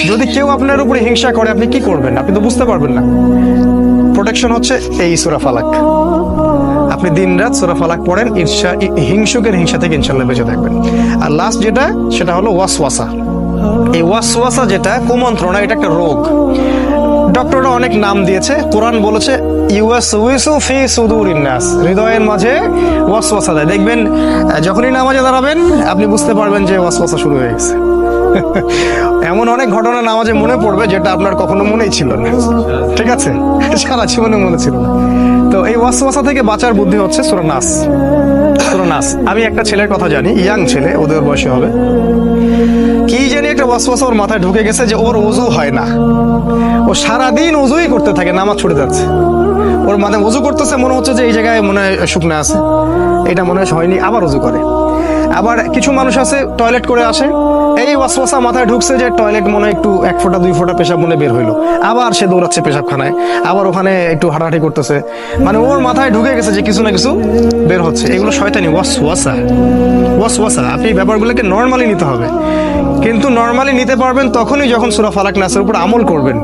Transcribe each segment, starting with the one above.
যদি কেউ আপনার উপরে হিংসা করে আপনি কি করবেন? আপনি তো বুঝতে পারবেন না। প্রোটেকশন হচ্ছে এই সূরা ফালাক। আপনি দিনরাত সূরা ফালাক পড়েন, হিংসুকের হিংসা থেকে ইনশাআল্লাহ বেঁচে থাকবেন। আর লাস্ট যেটা, সেটা হলো ওয়াসওয়াসা। এই ওয়াসওয়াসা যেটা কুমন্ত্রণা, এটা একটা রোগ। ডক্টররা অনেক নাম দিয়েছে। কোরআন বলেছে ইউওয়াসউইসু ফি সুদুরিন নাস, হৃদয়ের মাঝে ওয়াসওয়াসা দেয়। দেখবেন যখনই নামাজে দাঁড়াবেন আপনি বুঝতে পারবেন যে ওয়াসওয়াসা শুরু হয়ে গেছে। এমন অনেক ঘটনা নামাজে মনে পড়বে যেটা আপনার কখনো মনেই ছিল না, ঠিক আছে, সারা জীবনে মনে ছিল না। তো এই ওয়াসওয়াসা থেকে বাঁচার বুদ্ধি হচ্ছে সূরা নাস। সূরা নাস। আমি একটা ছেলের কথা জানি, ইয়াং ছেলে, ওদের বয়সে হবে, কি জানি একটা ওয়াসওয়াসা ওর মাথায় ঢুকে গেছে যে ওর ওযু হয় না। ও সারাদিন ওযুই করতে থাকে, নামাজ ছুটে যাচ্ছে। ওর মানে ওযু করতেছে, মনে হচ্ছে যে এই জায়গায় মনে হয় শুকনা আছে, এটা মনে হয় হয়নি, আবার ওযু করে। আবার কিছু মানুষ আছে টয়লেট করে আসে, এই ওয়াসওয়াসা মাথায় ঢুকছে যে টয়লেট মনে একটু 1 ফোঁটা 2 ফোঁটা পেশাব মনে বের হইলো, আবার সে দৌড়াচ্ছে পেশাবখানায়, আবার ওখানে একটু হাঁটাহাঁটি করতেছে। মানে ওর মাথায় ঢুকে গেছে যে কিছু না কিছু বের হচ্ছে। এগুলো শয়তানি ওয়াসওয়াসা। ওয়াসওয়াসা। আপনি ব্যাপারগুলোকে নর্মালি নিতে হবে, কিন্তু নর্মালি নিতে পারবেন তখনই যখন সূরা ফালাক নাসের উপর আমল করবেন,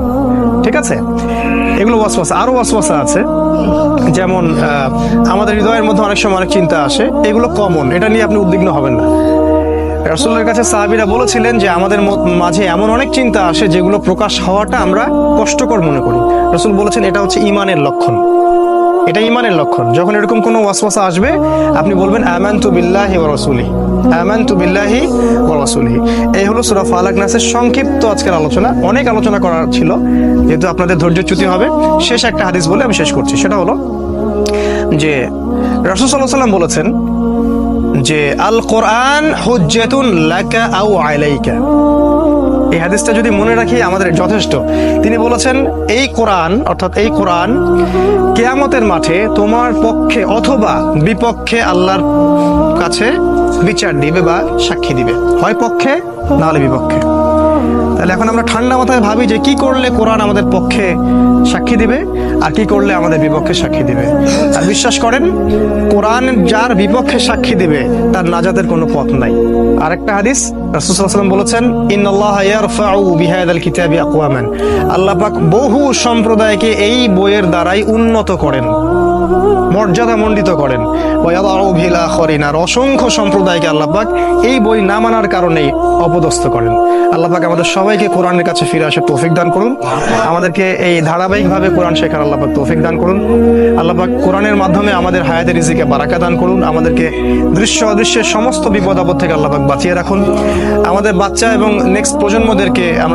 ঠিক আছে? এগুলো ওয়াসওয়াসা। আরো ওয়াসওয়াসা আছে, যেমন আমাদের হৃদয়ের মধ্যে অনেক সময় অনেক চিন্তা আসে, এগুলো কমন, এটা নিয়ে আপনি উদ্বিগ্ন হবেন না। রাসূলের কাছে সাহাবীরা বলেছিলেন যে আমাদের মাঝে এমন অনেক চিন্তা আসে যেগুলো প্রকাশ হওয়াটা আমরা কষ্টকর মনে করি। রাসূল বলেছেন এটা হচ্ছে ঈমানের লক্ষণ, এটা ঈমানের লক্ষণ। যখন এরকম কোনো ওয়াসওয়াসা আসবে আপনি বলবেন আমানতু বিল্লাহি ওয়া রাসূলিহি, আমানতু বিল্লাহি ওয়া রাসূলিহি। এই হলো সূরা ফালাক নাসের সংক্ষিপ্ত আজকের আলোচনা। অনেক আলোচনা করার ছিল, যেহেতু আপনাদের ধৈর্যচ্যুতি হবে, শেষ একটা হাদিস বলে আমি শেষ করছি। সেটা হলো যে রাসূল সাল্লাল্লাহু আলাইহি ওয়াসাল্লাম বলেছেন যে আল কোরআন হুজ্জাতুন লাকা আও আলাইকা। এই হাদিসটা যদি মনে রাখি আমাদের যথেষ্ট। তিনি বলেছেন এই কোরআন, অর্থাৎ এই কোরআন কিয়ামতের মাঠে তোমার পক্ষে অথবা বিপক্ষে আল্লাহর কাছে বিচার দিবে বা সাক্ষী দিবে, হয় পক্ষে না হলে বিপক্ষে। তাহলে এখন আমরা ঠান্ডা মাথায় ভাবি যে কি করলে কোরআন আমাদের পক্ষে সাক্ষী দিবে আর কি করলে আমাদের বিপক্ষে সাক্ষী দিবে। আর বিশ্বাস করেন, কোরআন যার বিপক্ষে সাক্ষী দিবে তার নাজাতের কোনো পথ নাই। আরেকটা হাদিস, রাসূল সাল্লাল্লাহু আলাইহি ওয়াসাল্লাম বলেছেন ইন্নাল্লাহা ইয়ারফাউ বিহাদাল কিতাবি আকওয়ামান, আল্লাহ পাক বহু সম্প্রদায়কে এই বইয়ের দ্বারাই উন্নত করেন, মর্যাদা মণ্ডিত করেন। ওয়া ইয়াদাউ বিল আখিরিন, আর অসংখ্য সম্প্রদায়কে আল্লাহ পাক এই বই না মানার কারণেই অপদস্থ করেন। আল্লাহ পাক আমাদের সবাইকে কোরআনের কাছে ফিরে আসার তৌফিক দান করুন। আমাদেরকে এই ধারাবাহিকভাবে কোরআন শেখার আল্লাহ পাক তৌফিক দান করুন। আল্লাহ পাক কোরআনের মাধ্যমে আমাদের হায়াতে রিজিকে বারাকা দান করুন। আমাদেরকে দৃশ্য অদৃশ্যের সমস্ত বিপদ আপদ থেকে আল্লাহ পাক বাঁচিয়ে রাখুন। আমাদের বাচ্চা এবং নেক্সট প্রজন্মদেরকে আমরা